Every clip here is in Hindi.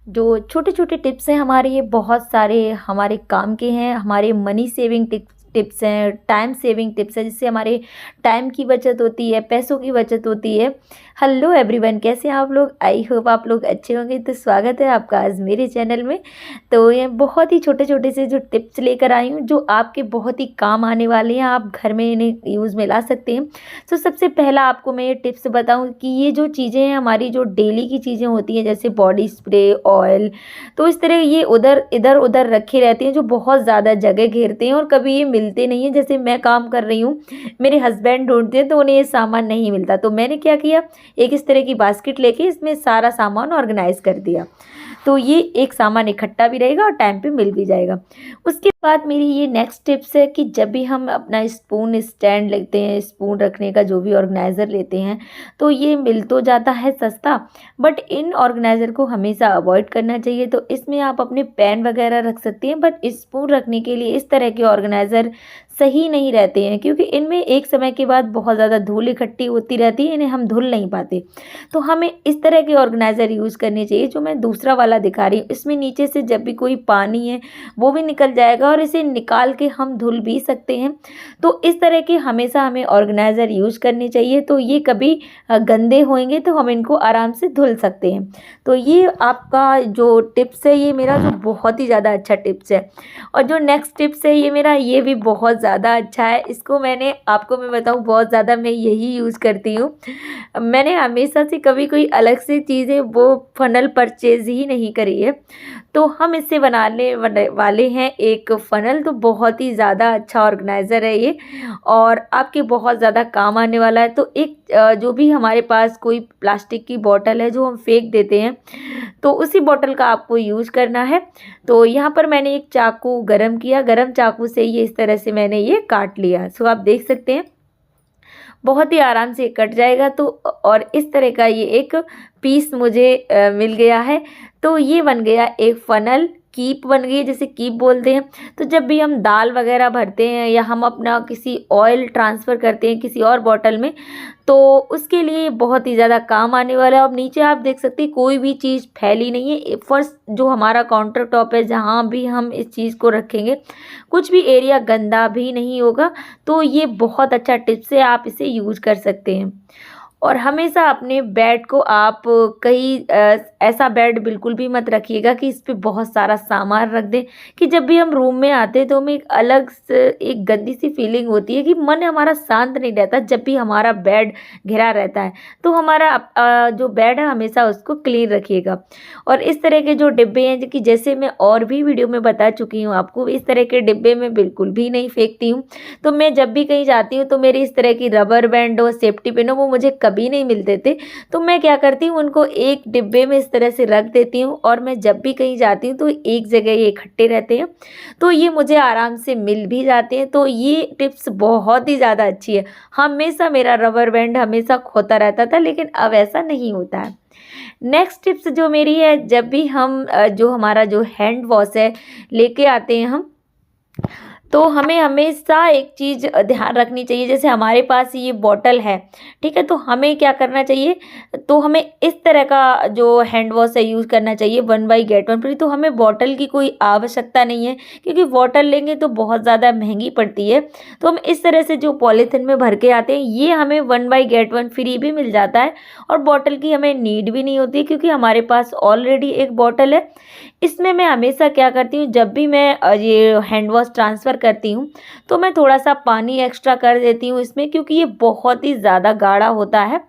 जो छोटे-छोटे टिप्स हैं हमारे, ये बहुत सारे हमारे काम के हैं, हमारे मनी सेविंग टिप्स हैं, टाइम सेविंग टिप्स हैं, जिससे हमारे टाइम की बचत होती है, पैसों की बचत होती है। हेलो एवरीवन, कैसे हैं आप लोग? आई होप आप लोग अच्छे होंगे। तो स्वागत है आपका आज मेरे चैनल में। तो ये बहुत ही छोटे-छोटे से जो टिप्स लेकर आई हूँ, जो आपके बहुत ही काम आने वाले हैं, आप घर में इन्हें यूज़ में ला सकते हैं। तो सबसे पहला आपको मैं ये टिप्स बताऊँ कि ये जो चीज़ें हैं, हमारी जो डेली की चीज़ें होती हैं, जैसे बॉडी स्प्रे, ऑयल, तो इस तरह ये इधर-उधर रखे रहते हैं, जो बहुत ज़्यादा जगह घेरते हैं और कभी ये मिलते नहीं हैं। जैसे मैं काम कर रही हूँ, मेरे हस्बैंड ढूँढते हैं, तो उन्हें ये सामान नहीं मिलता। तो मैंने क्या किया, एक इस तरह की बास्केट लेके इसमें सारा सामान ऑर्गेनाइज़ कर दिया। तो ये एक सामान इकट्ठा भी रहेगा और टाइम पे मिल भी जाएगा। उसके बाद मेरी ये नेक्स्ट टिप्स है कि जब भी हम अपना स्पून स्टैंड लेते हैं, स्पून रखने का जो भी ऑर्गेनाइज़र लेते हैं, तो ये मिल तो जाता है सस्ता, बट इन ऑर्गेनाइज़र को हमेशा अवॉइड करना चाहिए। तो इसमें आप अपने पेन वगैरह रख सकती हैं, बट स्पून रखने के लिए इस तरह के ऑर्गेनाइज़र सही नहीं रहते हैं, क्योंकि इनमें एक समय के बाद बहुत ज़्यादा धूल इकट्ठी होती रहती है, इन्हें हम धुल नहीं पाते। तो हमें इस तरह के ऑर्गेनाइज़र यूज़ करने चाहिए, जो मैं दूसरा वाला दिखा रही हूँ। इसमें नीचे से जब भी कोई पानी है वो भी निकल जाएगा और इसे निकाल के हम धुल भी सकते हैं। तो इस तरह के हमेशा हमें ऑर्गेनाइज़र यूज़ करने चाहिए। तो ये कभी गंदे होंगे तो हम इनको आराम से धुल सकते हैं। तो ये आपका जो टिप्स है, ये मेरा जो बहुत ही ज़्यादा अच्छा टिप्स है। और जो नेक्स्ट टिप्स है, ये मेरा ये भी बहुत ज़्यादा अच्छा है। इसको मैंने आपको मैं बताऊँ, बहुत ज़्यादा मैं यही यूज़ करती हूँ। मैंने हमेशा से कभी कोई अलग से चीज़ें वो फ़नल परचेज़ ही नहीं करी है। तो हम इससे बनाने वाले हैं एक फ़नल। तो बहुत ही ज़्यादा अच्छा ऑर्गेनाइज़र है ये, और आपके बहुत ज़्यादा काम आने वाला है। तो एक जो भी हमारे पास कोई प्लास्टिक की बॉटल है जो हम फेंक देते हैं, तो उसी बॉटल का आपको यूज़ करना है। तो यहाँ पर मैंने एक चाकू गरम किया, गरम चाकू से ये इस तरह से मैंने ये काट लिया। सो आप देख सकते हैं बहुत ही आराम से कट जाएगा। तो और इस तरह का ये एक पीस मुझे मिल गया है। तो ये बन गया एक फ़नल, कीप बन गई है, जिसे कीप बोलते हैं। तो जब भी हम दाल वगैरह भरते हैं या हम अपना किसी ऑयल ट्रांसफ़र करते हैं किसी और बॉटल में, तो उसके लिए बहुत ही ज़्यादा काम आने वाला है। और नीचे आप देख सकते हैं कोई भी चीज़ फैली नहीं है। फर्स्ट जो हमारा काउंटर टॉप है, जहाँ भी हम इस चीज़ को रखेंगे, कुछ भी एरिया गंदा भी नहीं होगा। तो ये बहुत अच्छा टिप्स है, आप इसे यूज़ कर सकते हैं। और हमेशा अपने बेड को आप कहीं ऐसा बेड बिल्कुल भी मत रखिएगा कि इस पे बहुत सारा सामान रख दें, कि जब भी हम रूम में आते हैं तो हमें एक अलग से एक गंदी सी फीलिंग होती है, कि मन हमारा शांत नहीं रहता जब भी हमारा बेड घिरा रहता है। तो हमारा जो बेड है, हमेशा उसको क्लीन रखिएगा। और इस तरह के जो डिब्बे हैं, कि जैसे मैं और भी वीडियो में बता चुकी हूँ आपको, इस तरह के डिब्बे में बिल्कुल भी नहीं फेंकती हूँ। तो मैं जब भी कहीं जाती हूँ, तो मेरी इस तरह की रबर बैंड हो, सेफ्टी पिन हो, वो मुझे कभी नहीं मिलते थे। तो मैं क्या करती हूँ, उनको एक डिब्बे में इस तरह से रख देती हूँ, और मैं जब भी कहीं जाती हूँ तो एक जगह ये इकट्ठे रहते हैं। तो ये मुझे आराम से मिल भी जाते हैं। तो ये टिप्स बहुत ही ज़्यादा अच्छी है। हमेशा मेरा रबर बैंड हमेशा खोता रहता था, लेकिन अब ऐसा नहीं होता है। नेक्स्ट टिप्स जो मेरी है, जब भी हम जो हमारा जो हैंड वॉश है लेके आते हैं हम, तो हमें हमेशा एक चीज़ ध्यान रखनी चाहिए। जैसे हमारे पास ये बॉटल है, ठीक है, तो हमें क्या करना चाहिए, तो हमें इस तरह का जो हैंड वॉश है यूज़ करना चाहिए, 1 बाई गेट 1 फ्री। तो हमें बॉटल की कोई आवश्यकता नहीं है, क्योंकि बॉटल लेंगे तो बहुत ज़्यादा महंगी पड़ती है। तो हम इस तरह से जो पॉलीथिन में भर के आते हैं, ये हमें 1 बाई गेट 1 फ्री भी मिल जाता है, और बॉटल की हमें नीड भी नहीं होती, क्योंकि हमारे पास ऑलरेडी एक बॉटल है। इसमें मैं हमेशा क्या करती हूँ, जब भी मैं ये हैंड वॉश ट्रांसफ़र करती हूँ, तो मैं थोड़ा सा पानी एक्स्ट्रा कर देती हूँ इसमें, क्योंकि ये बहुत ही ज़्यादा गाढ़ा होता है।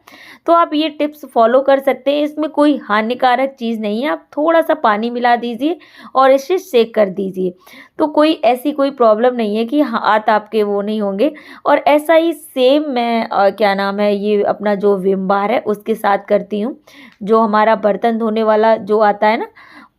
तो आप ये टिप्स फॉलो कर सकते हैं, इसमें कोई हानिकारक चीज़ नहीं है। आप थोड़ा सा पानी मिला दीजिए और इसे शेक कर दीजिए, तो कोई ऐसी कोई प्रॉब्लम नहीं है कि हाथ आपके वो नहीं होंगे। और ऐसा ही सेम मैं क्या नाम है, ये अपना जो विम बार है उसके साथ करती हूँ। जो हमारा बर्तन धोने वाला जो आता है ना,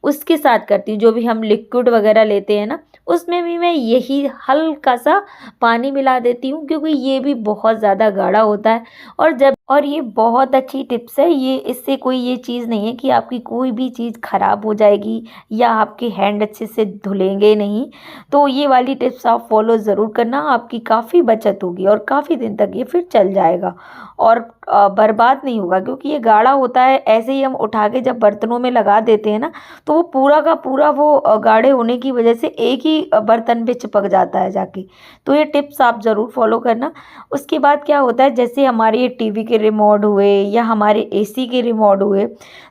उसके साथ करती हूँ। जो भी हम लिक्विड वगैरह लेते हैं ना, उसमें भी मैं यही हल्का सा पानी मिला देती हूँ, क्योंकि ये भी बहुत ज़्यादा गाढ़ा होता है। और ये बहुत अच्छी टिप्स है, ये इससे कोई ये चीज़ नहीं है कि आपकी कोई भी चीज़ ख़राब हो जाएगी या आपके हैंड अच्छे से धुलेंगे नहीं। तो ये वाली टिप्स आप फॉलो ज़रूर करना, आपकी काफ़ी बचत होगी और काफ़ी दिन तक ये फिर चल जाएगा और बर्बाद नहीं होगा, क्योंकि ये गाढ़ा होता है। ऐसे ही हम उठा के जब बर्तनों में लगा देते हैं ना, तो वो पूरा का पूरा वो गाढ़े होने की वजह से एक ही बर्तन पे चिपक जाता है जाके। तो ये टिप्स आप ज़रूर फॉलो करना। उसके बाद क्या होता है, जैसे हमारे ये टीवी के रिमोट हुए या हमारे एसी के रिमोट हुए,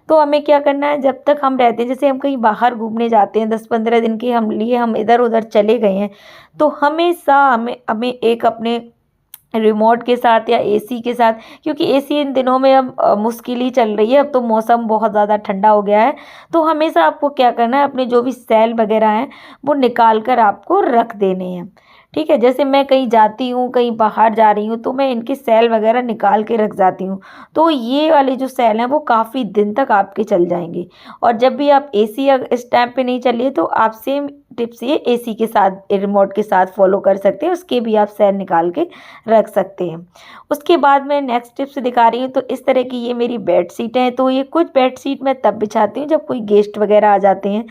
तो हमें क्या करना है, जब तक हम रहते हैं, जैसे हम कहीं बाहर घूमने जाते हैं 10-15 दिन के हम इधर उधर चले गए हैं, तो हमेशा हमें हमें एक अपने रिमोट के साथ या एसी के साथ, क्योंकि एसी इन दिनों में अब मुश्किल ही चल रही है, अब तो मौसम बहुत ज़्यादा ठंडा हो गया है। तो हमेशा आपको क्या करना है, अपने जो भी सेल वगैरह हैं वो निकाल कर आपको रख देने हैं। ठीक है, जैसे मैं कहीं जाती हूँ, कहीं बाहर जा रही हूँ, तो मैं इनके सेल वगैरह निकाल के रख जाती हूँ। तो ये वाले जो सेल हैं वो काफ़ी दिन तक आपके चल जाएंगे। और जब भी आप एसी इस टाइम पे नहीं चलिए, तो आप सेम टिप्स ये एसी के साथ, रिमोट के साथ फॉलो कर सकते हैं, उसके भी आप सेल निकाल के रख सकते हैं। उसके बाद मैं नेक्स्ट टिप्स दिखा रही हूँ, तो इस तरह की ये मेरी बेड शीट हैं। तो ये कुछ बेड शीट मैं तब बिछाती हूँ जब कोई गेस्ट वगैरह आ जाते हैं,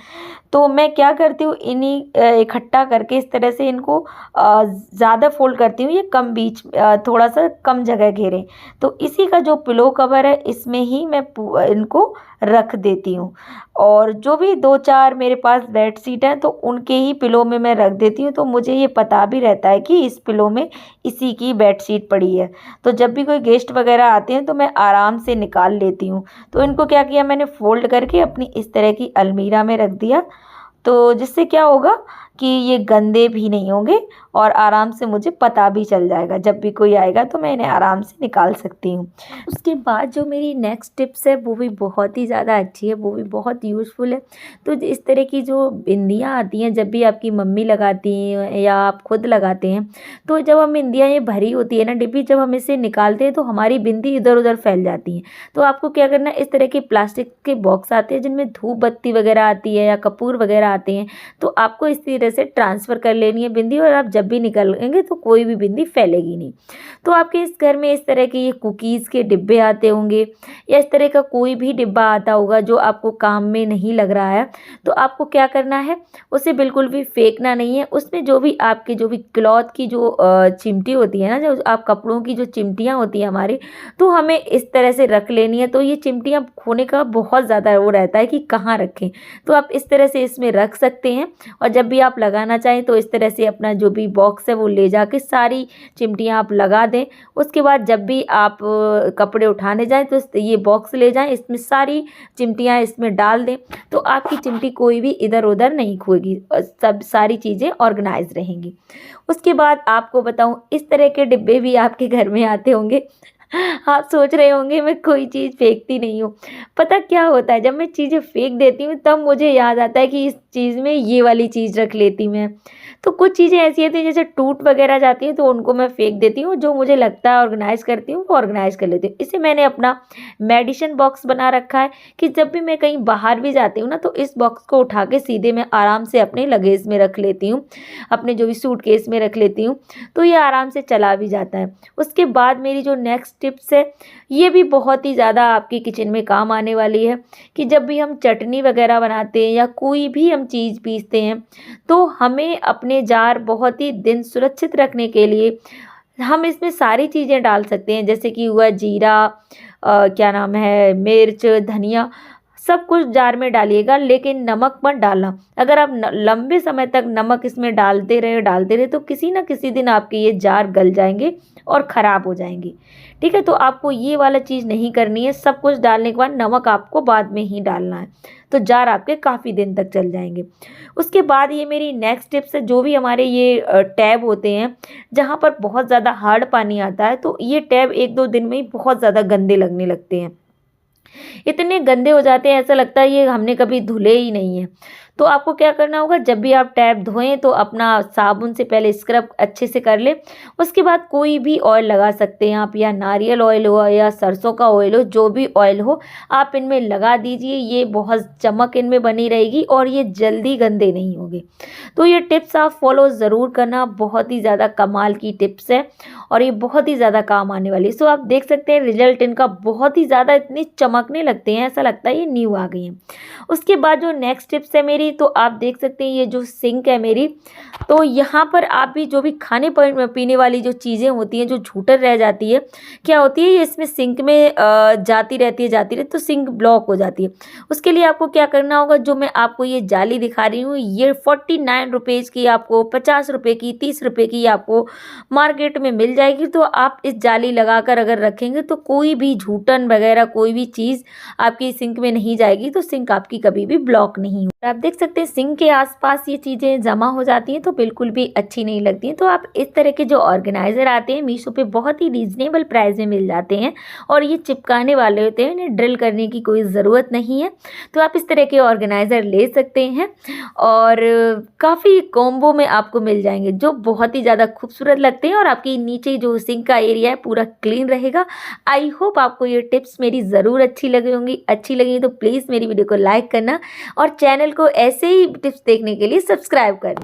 तो मैं क्या करती हूँ, इन्हीं इकट्ठा करके इस तरह से इनको ज़्यादा फोल्ड करती हूँ, ये कम बीच थोड़ा सा कम जगह घेरे। तो इसी का जो पिलो कवर है, इसमें ही मैं इनको रख देती हूँ। और जो भी 2-4 मेरे पास बेड शीट हैं, तो उनके ही पिलो में मैं रख देती हूँ। तो मुझे ये पता भी रहता है कि इस पिलो में इसी की बेड शीट पड़ी है। तो जब भी कोई गेस्ट वगैरह आते हैं, तो मैं आराम से निकाल लेती हूँ। तो इनको क्या किया, मैंने फ़ोल्ड करके अपनी इस तरह की अलमीरा में रख दिया। तो जिससे क्या होगा कि ये गंदे भी नहीं होंगे और आराम से मुझे पता भी चल जाएगा, जब भी कोई आएगा तो मैं इन्हें आराम से निकाल सकती हूँ। उसके बाद जो मेरी नेक्स्ट टिप्स है, वो भी बहुत ही ज़्यादा अच्छी है, वो भी बहुत यूज़फुल है। तो इस तरह की जो बिंदियाँ आती हैं, जब भी आपकी मम्मी लगाती हैं या आप खुद लगाते हैं, तो जब हम बिंदियाँ ये भरी होती है ना डिब्बी, जब हम इसे निकालते हैं तो हमारी बिंदी इधर उधर फैल जाती है। तो आपको क्या करना है, इस तरह के प्लास्टिक के बॉक्स आते हैं जिनमें धूप बत्ती वगैरह आती है या कपूर वगैरह आते हैं, तो आपको इस तरह से ट्रांसफ़र कर लेनी है बिंदी, और आप जब भी निकलेंगे तो कोई भी बिंदी फैलेगी नहीं। तो आपके इस घर में इस तरह के ये कुकीज़ के डिब्बे आते होंगे या इस तरह का कोई भी डिब्बा आता होगा जो आपको काम में नहीं लग रहा है, तो आपको क्या करना है, उसे बिल्कुल भी फेंकना नहीं है। उसमें जो भी आपके जो भी क्लॉथ की जो चिमटी होती है ना, जो आप कपड़ों की जो चिमटियाँ होती हैं हमारी, तो हमें इस तरह से रख लेनी है। तो ये चिमटियाँ खोने का बहुत ज़्यादा वो रहता है कि कहाँ रखें, तो आप इस तरह से इसमें रख सकते हैं। और जब भी आप लगाना चाहें तो इस तरह से अपना जो भी बॉक्स है वो ले जाके सारी चिमटियाँ आप लगा दें। उसके बाद जब भी आप कपड़े उठाने जाएं, तो ये बॉक्स ले जाएं, इसमें सारी चिमटियाँ इसमें डाल दें, तो आपकी चिमटी कोई भी इधर उधर नहीं खोएगी, सब सारी चीज़ें ऑर्गेनाइज रहेंगी। उसके बाद आपको बताऊं, इस तरह के डिब्बे भी आपके घर में आते होंगे। आप सोच रहे होंगे मैं कोई चीज़ फेंकती नहीं हूँ। पता क्या होता है, जब मैं चीज़ें फेंक देती हूँ तब मुझे याद आता है कि इस चीज़ में ये वाली चीज़ रख लेती मैं। तो कुछ चीज़ें ऐसी होती हैं जैसे टूट वगैरह जाती हैं, तो उनको मैं फेंक देती हूँ। जो मुझे लगता है ऑर्गेनाइज़ करती हूँ वो ऑर्गेनाइज़ कर लेती हूँ। इसे मैंने अपना मेडिसिन बॉक्स बना रखा है कि जब भी मैं कहीं बाहर भी जाती हूँ ना, तो इस बॉक्स को उठा के सीधे मैं आराम से अपने लगेज में रख लेती हूँ, अपने जो भी सूटकेस में रख लेती हूँ, तो ये आराम से चला भी जाता है। उसके बाद मेरी जो नेक्स्ट टिप्स है, ये भी बहुत ही ज़्यादा आपकी किचन में काम आने वाली है कि जब भी हम चटनी वगैरह बनाते हैं या कोई भी हम चीज़ पीसते हैं, तो हमें अपने जार बहुत ही दिन सुरक्षित रखने के लिए हम इसमें सारी चीज़ें डाल सकते हैं, जैसे कि हुआ जीरा, क्या नाम है, मिर्च, धनिया, सब कुछ जार में डालिएगा, लेकिन नमक मत डालना। अगर आप लंबे समय तक नमक इसमें डालते रहे तो किसी ना किसी दिन आपके ये जार गल जाएंगे और ख़राब हो जाएंगे। ठीक है, तो आपको ये वाला चीज़ नहीं करनी है। सब कुछ डालने के बाद नमक आपको बाद में ही डालना है, तो जार आपके काफ़ी दिन तक चल जाएंगे। उसके बाद ये मेरी नेक्स्ट टिप्स है, जो भी हमारे ये टैब होते हैं जहाँ पर बहुत ज़्यादा हार्ड पानी आता है, तो ये टैब 1-2 दिन में ही बहुत ज़्यादा गंदे लगने लगते हैं। इतने गंदे हो जाते हैं, ऐसा लगता है ये हमने कभी धुले ही नहीं है। तो आपको क्या करना होगा, जब भी आप टैप धोएं तो अपना साबुन से पहले स्क्रब अच्छे से कर लें। उसके बाद कोई भी ऑयल लगा सकते हैं आप, या नारियल ऑयल हो या सरसों का ऑयल हो, जो भी ऑयल हो आप इनमें लगा दीजिए। ये बहुत चमक इनमें बनी रहेगी और ये जल्दी गंदे नहीं होंगे। तो ये टिप्स आप फॉलो ज़रूर करना, बहुत ही ज़्यादा कमाल की टिप्स है और ये बहुत ही ज़्यादा काम आने वाली है। सो आप देख सकते हैं रिजल्ट इनका बहुत ही ज़्यादा, इतनी चमकने लगते हैं, ऐसा लगता है ये न्यू आ गई हैं। उसके बाद जो नेक्स्ट टिप्स है मेरी, तो आप देख सकते हैं ये जो सिंक है मेरी, तो यहाँ पर आप भी जो भी खाने पीने वाली जो चीज़ें होती हैं जो झूठर रह जाती है, क्या होती है ये इसमें सिंक में जाती रहती है तो सिंक ब्लॉक हो जाती है। उसके लिए आपको क्या करना होगा, जो मैं आपको ये जाली दिखा रही हूँ, ये 49 रुपीज़ की आपको, 50 रुपये की, 30 रुपये की आपको मार्केट में मिल जाएगी। तो आप इस जाली लगाकर अगर रखेंगे तो कोई भी झूठन वगैरह कोई भी चीज़ आपकी सिंक में नहीं जाएगी, तो सिंक आपकी कभी भी ब्लॉक नहीं हो। आप देख सकते हैं सिंक के आसपास ये चीज़ें जमा हो जाती हैं तो बिल्कुल भी अच्छी नहीं लगती हैं। तो आप इस तरह के जो ऑर्गेनाइज़र आते हैं मीशो पे बहुत ही रीज़नेबल प्राइस में मिल जाते हैं और ये चिपकाने वाले होते हैं, इन्हें ड्रिल करने की कोई ज़रूरत नहीं है। तो आप इस तरह के ऑर्गेनाइज़र ले सकते हैं और काफ़ी कॉम्बो में आपको मिल जाएंगे जो बहुत ही ज़्यादा खूबसूरत लगते हैं और आपकी नीचे जो सिंक का एरिया है पूरा क्लीन रहेगा। आई होप आपको ये टिप्स मेरी ज़रूर अच्छी लगी होंगी। अच्छी लगी तो प्लीज़ मेरी वीडियो को लाइक करना और चैनल को ऐसे ही टिप्स देखने के लिए सब्सक्राइब करना।